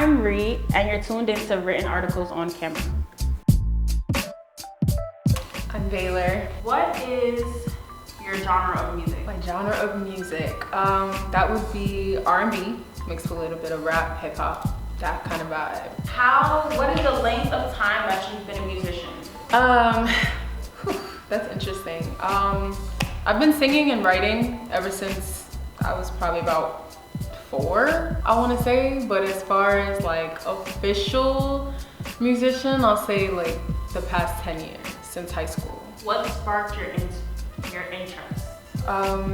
I'm Reed, and you're tuned into Written Articles on Camera. I'm Beylorr. What is your genre of music? My genre of music, that would be R&B mixed with a little bit of rap, hip hop, that kind of vibe. What is the length of time that you've been a musician? That's interesting. I've been singing and writing ever since I was probably about 4, I want to say. But as far as like official musician, I'll say like the past 10 years since high school. What sparked your interest?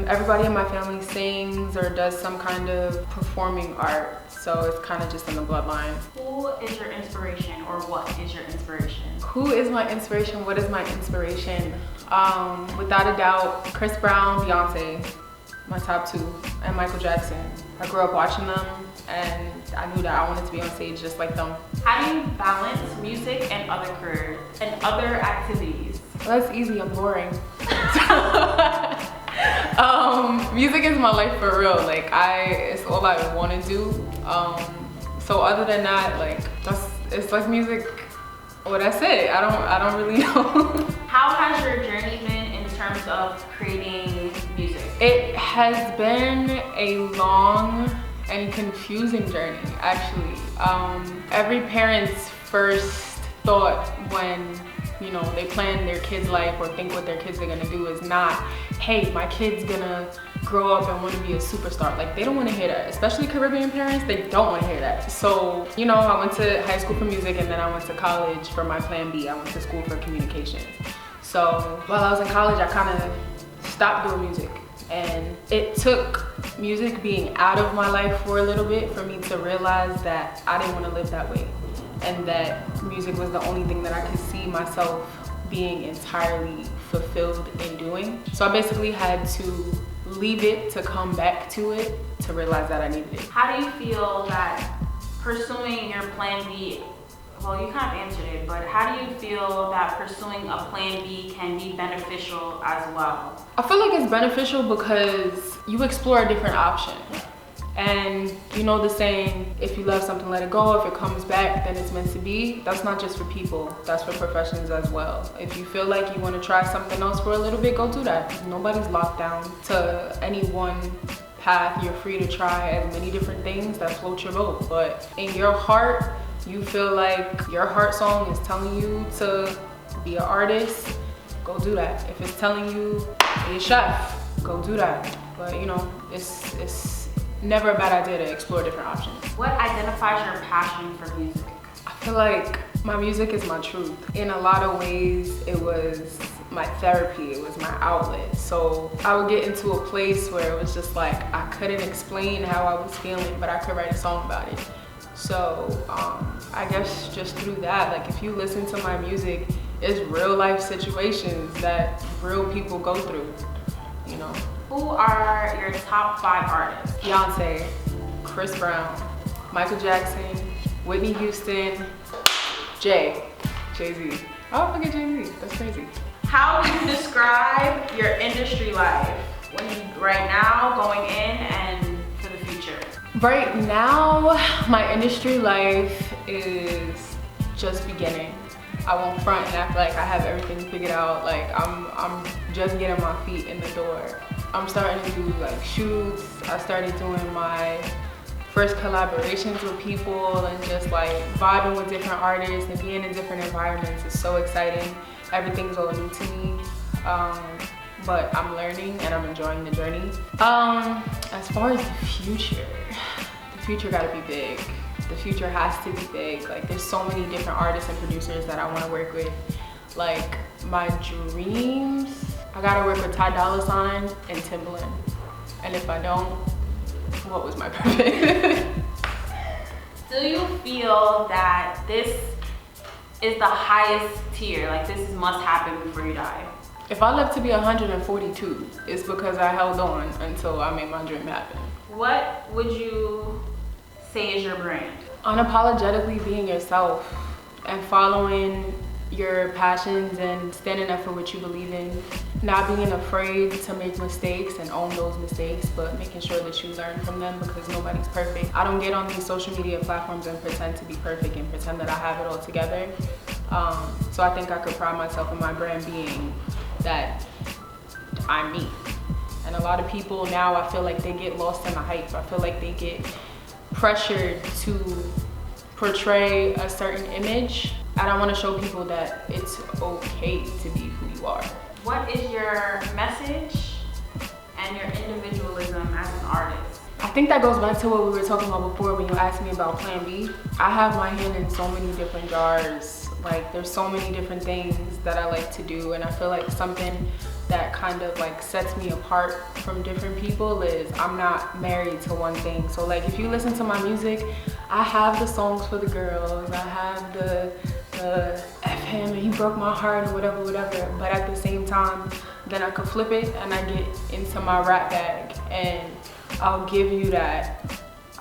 Everybody in my family sings or does some kind of performing art, so it's kind of just in the bloodline. Who is your inspiration, or what is your inspiration? Who is my inspiration? What is my inspiration? Without a doubt, Chris Brown, Beyonce, my top 2, and Michael Jackson. I grew up watching them, and I knew that I wanted to be on stage just like them. How do you balance music and other careers and other activities? Well, that's easy. I'm boring. Music is my life for real. Like it's all I want to do. So other than that, like it's like music. Well, that's it. I don't really know. How has your journey been in terms of creating music? It has been a long and confusing journey, actually. Every parent's first thought when they plan their kid's life or think what their kids are gonna do is not, hey, my kid's gonna grow up and want to be a superstar. Like, they don't want to hear that, especially Caribbean parents. They don't want to hear that. So I went to high school for music, and then I went to college for my plan B. I went to school for communications. So while I was in college, I kind of stopped doing music, and it took music being out of my life for a little bit for me to realize that I didn't want to live that way, and that music was the only thing that I could see myself being entirely fulfilled in doing. So I basically had to leave it to come back to it to realize that I needed it. How do you feel that pursuing your plan B, well, you kind of answered it, but how do you feel that pursuing a plan B can be beneficial as well? I feel like it's beneficial because you explore a different option. And the saying, if you love something, let it go. If it comes back, then it's meant to be. That's not just for people, that's for professions as well. If you feel like you want to try something else for a little bit, go do that. Nobody's locked down to any one path. You're free to try as many different things that float your boat. But in your heart, you feel like your heart song is telling you to be an artist, go do that. If it's telling you be a chef, go do that. But it's never a bad idea to explore different options. What identifies your passion for music? I feel like my music is my truth. In a lot of ways, it was my therapy, it was my outlet. So I would get into a place where it was just like, I couldn't explain how I was feeling, but I could write a song about it. So I guess just through that, like if you listen to my music, it's real life situations that real people go through, Who are your top 5 artists? Beyonce, Chris Brown, Michael Jackson, Whitney Houston, Jay-Z. Oh, forget Jay-Z, that's crazy. How do you describe your industry life right now, going in, and for the future? Right now, my industry life is just beginning. I won't front and act like I have everything figured out. Like I'm just getting my feet in the door. I'm starting to do like shoots. I started doing my first collaborations with people and just like vibing with different artists and being in different environments is so exciting. Everything's all new to me, but I'm learning and I'm enjoying the journey. As far as the future gotta be big. The future has to be big. Like there's so many different artists and producers that I want to work with. Like my dreams, I gotta work with Ty Dolla $ign and Timbaland. And if I don't, what was my purpose? Do you feel that this is the highest tier? Like this must happen before you die? If I live to be 142, it's because I held on until I made my dream happen. What would you say is your brand? Unapologetically being yourself and following your passions and standing up for what you believe in. Not being afraid to make mistakes and own those mistakes, but making sure that you learn from them, because nobody's perfect. I don't get on these social media platforms and pretend to be perfect and pretend that I have it all together. So I think I could pride myself in my brand being that I'm me. And a lot of people now, I feel like they get lost in the hype. I feel like they get pressured to portray a certain image. And I want to show people that it's okay to be who you are. What is your message and your individualism as an artist? I think that goes back to what we were talking about before when you asked me about Plan B. I have my hand in so many different jars. Like, there's so many different things that I like to do, and I feel like something that kind of like sets me apart from different people is I'm not married to one thing. So like, if you listen to my music, I have the songs for the girls, I have the F him and he broke my heart and whatever, but at the same time, then I could flip it and I get into my rap bag and I'll give you that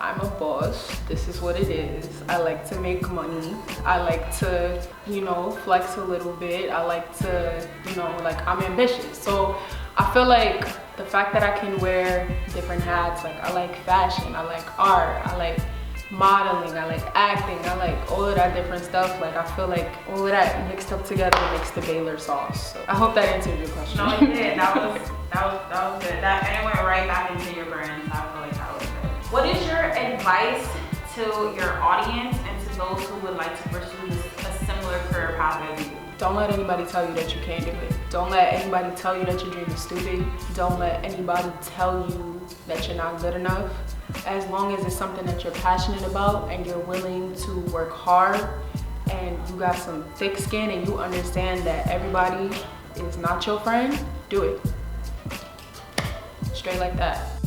I'm a boss, this is what it is. I like to make money. I like to, you know, flex a little bit. I like to, you know, like, I'm ambitious. So I feel like the fact that I can wear different hats, like I like fashion, I like art, I like modeling, I like acting, I like all of that different stuff. Like, I feel like all of that mixed up together makes the Beylorr sauce. So I hope that answered your question. No, it did. That was good. And it went right back into your brand. So I feel like that was good. What is your advice to your audience and to those who would like to pursue a similar career path as you? Don't let anybody tell you that you can't do it. Don't let anybody tell you that your dream is stupid. Don't let anybody tell you that you're not good enough. As long as it's something that you're passionate about and you're willing to work hard and you got some thick skin and you understand that everybody is not your friend, do it. Straight like that.